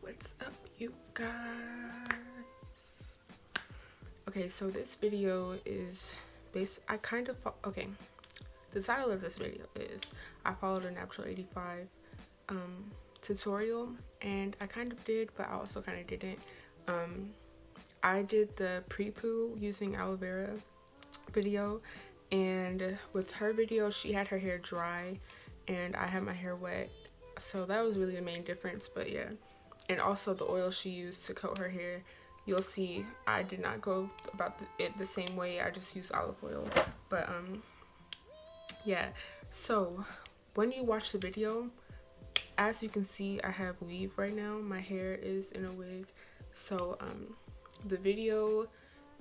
What's up, you guys? Okay, so this video is okay. The title of this video is I followed a NAPTURAL85 tutorial, and I kind of did, but I also kind of didn't. I did the Pre-Poo using Aloe Vera video, and with her video she had her hair dry and I had my hair wet, so that was really the main difference. But yeah, and also the oil she used to coat her hair, you'll see I did not go about it the same way. I just used olive oil. But yeah, so when you watch the video, as you can see, I have weave right now. My hair is in a wig. So the video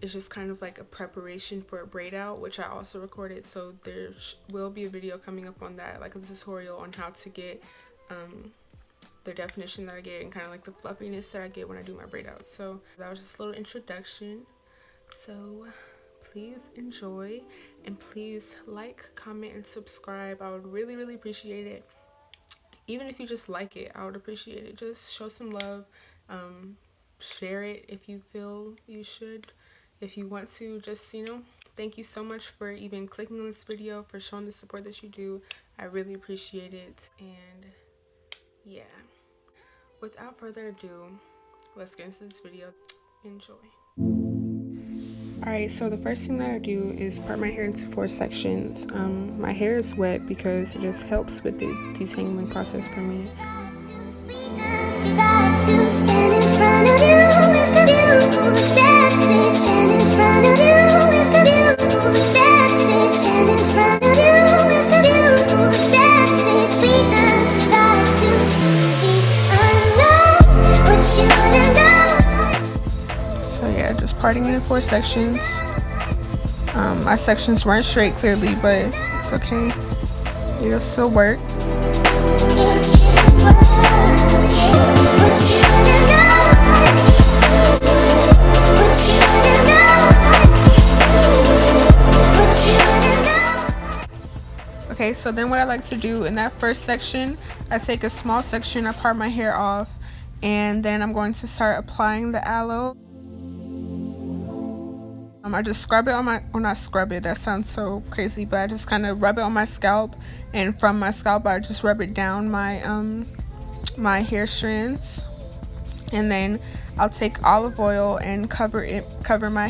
is just kind of like a preparation for a braid out, which I also recorded. So there will be a video coming up on that, like a tutorial on how to get the definition that I get and kind of like the fluffiness that I get when I do my braid out. So that was just a little introduction. So please enjoy, and please like, comment, and subscribe. I would really appreciate it. Even if you just like it, I would appreciate it. Just show some love. Share it if you feel you should. If you want to, just, you know, thank you so much for even clicking on this video, for showing the support that you do. I really appreciate it. And yeah, without further ado, let's get into this video. Enjoy. Alright, so the first thing that I do is part my hair into 4 sections. My hair is wet because it just helps with the detangling process for me. So yeah, just parting into 4 sections. My sections weren't straight clearly, but it's okay. It'll still work. Okay, so then what I like to do in that first section, I take a small section, I part my hair off, and then I'm going to start applying the aloe. I just scrub it on my, or not scrub it, that sounds so crazy, but I just kind of rub it on my scalp, and from my scalp I just rub it down my my hair strands, and then I'll take olive oil and cover my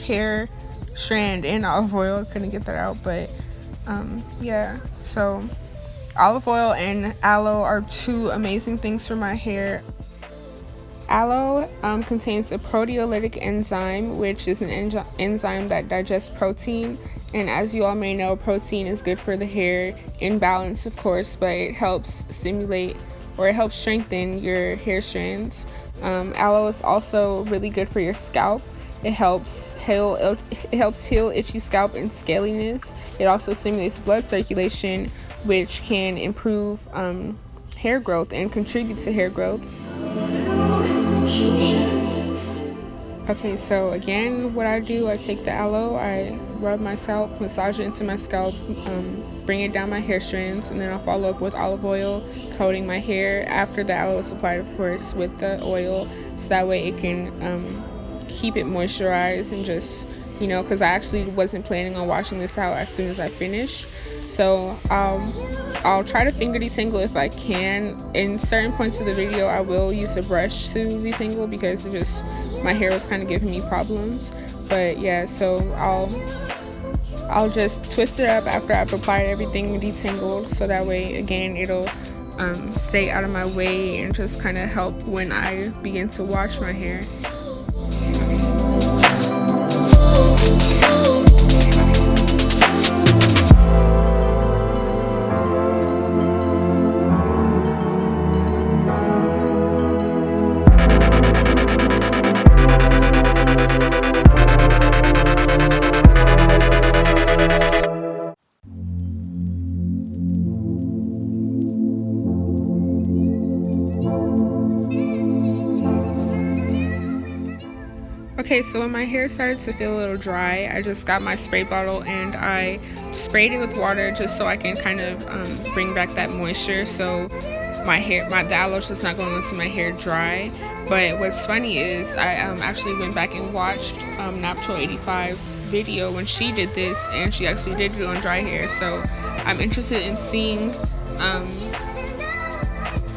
hair strand in olive oil. Couldn't get that out, but yeah, so olive oil and aloe are 2 amazing things for my hair. Aloe contains a proteolytic enzyme, which is an enzyme that digests protein, and as you all may know, protein is good for the hair in balance, of course, but it helps stimulate, or it helps strengthen your hair strands. Aloe is also really good for your scalp. It helps heal itchy scalp and scaliness. It also stimulates blood circulation, which can improve hair growth and contribute to hair growth. Okay, so again, what I do, I take the aloe, I rub my scalp, massage it into my scalp, bring it down my hair strands, and then I'll follow up with olive oil, coating my hair after the aloe is applied, of course, with the oil, so that way it can keep it moisturized, and just, you know, because I actually wasn't planning on washing this out as soon as I finish. So I'll try to finger detangle if I can. In certain points of the video, I will use a brush to detangle because it just, my hair was kind of giving me problems. But yeah, so I'll just twist it up after I've applied everything and detangled, so that way again it'll stay out of my way and just kind of help when I begin to wash my hair. Okay, so when my hair started to feel a little dry, I just got my spray bottle and I sprayed it with water just so I can kind of bring back that moisture, so the aloe is not going into my hair dry. But what's funny is I actually went back and watched NAPTURAL85's video when she did this, and she actually did it on dry hair. So I'm interested in seeing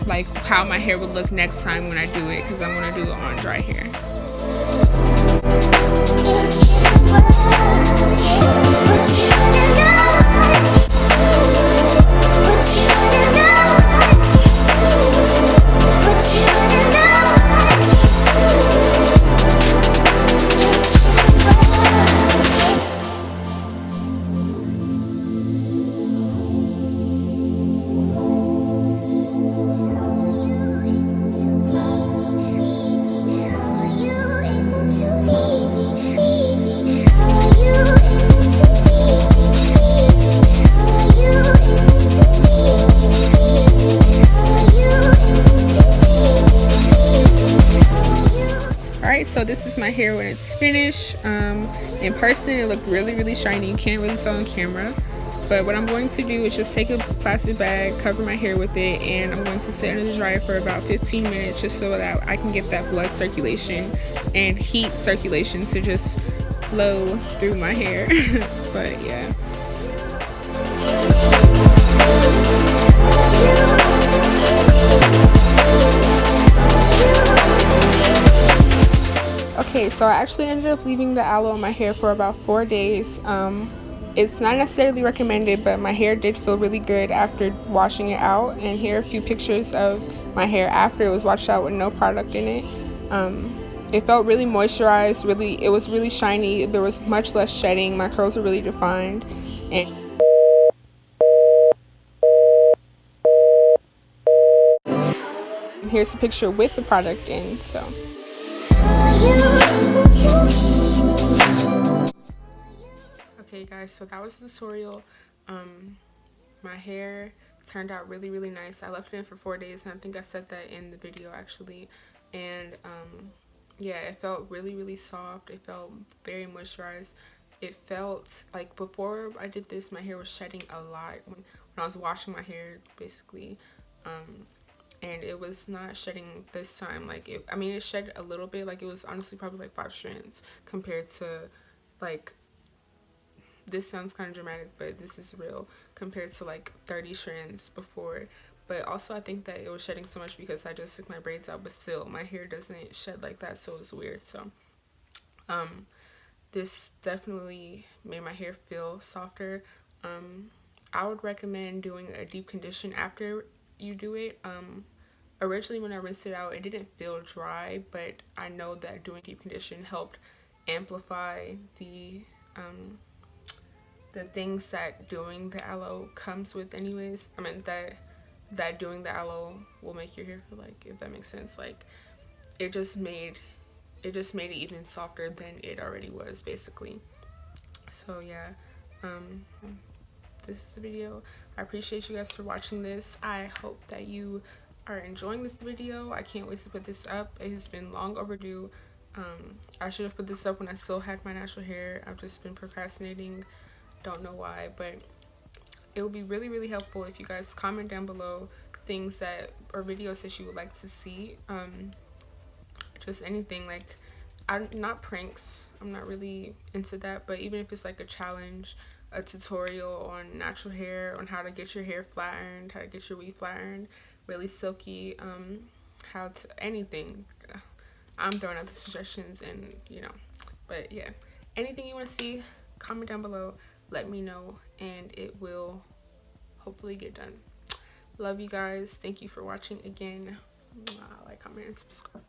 like how my hair would look next time when I do it, because I'm going to do it on dry hair. So this is my hair when it's finished. In person it looked really shiny. You can't really tell on camera, but what I'm going to do is just take a plastic bag, cover my hair with it, and I'm going to sit under the dryer for about 15 minutes just so that I can get that blood circulation and heat circulation to just flow through my hair. But yeah. Okay, so I actually ended up leaving the aloe in my hair for about 4 days. It's not necessarily recommended, but my hair did feel really good after washing it out. And here are a few pictures of my hair after it was washed out with no product in it. It felt really moisturized, it was really shiny, there was much less shedding, my curls were really defined. And here's a picture with the product in, so. Okay guys, so that was the tutorial. My hair turned out really nice. I left it in for 4 days, and I think I said that in the video actually. And yeah, it felt really soft. It felt very moisturized. It felt like before I did this, my hair was shedding a lot when I was washing my hair basically. And it was not shedding this time. Like it shed a little bit. Like it was honestly probably like 5 strands compared to, like, this sounds kind of dramatic, but this is real, compared to like 30 strands before. But also I think that it was shedding so much because I just took my braids out, but still my hair doesn't shed like that, so it's weird. So this definitely made my hair feel softer. I would recommend doing a deep condition after you do it. Originally when I rinsed it out, it didn't feel dry, but I know that doing deep condition helped amplify the things that doing the aloe comes with anyways. I mean that doing the aloe will make your hair feel like, if that makes sense, like it just made it even softer than it already was basically. So yeah, this is the video. I appreciate you guys for watching this. I hope that you are enjoying this video. I can't wait to put this up. It has been long overdue. I should have put this up when I still had my natural hair. I've just been procrastinating, don't know why, but it would be really helpful if you guys comment down below things that or videos that you would like to see. Just anything, like not pranks, I'm not really into that, but even if it's like a challenge, a tutorial on natural hair, on how to get your hair flattened, how to get your weave flattened really silky, how to anything, I'm throwing out the suggestions, and you know, but yeah, anything you want to see, comment down below, let me know, and it will hopefully get done. Love you guys. Thank you for watching again. Like, comment, and subscribe.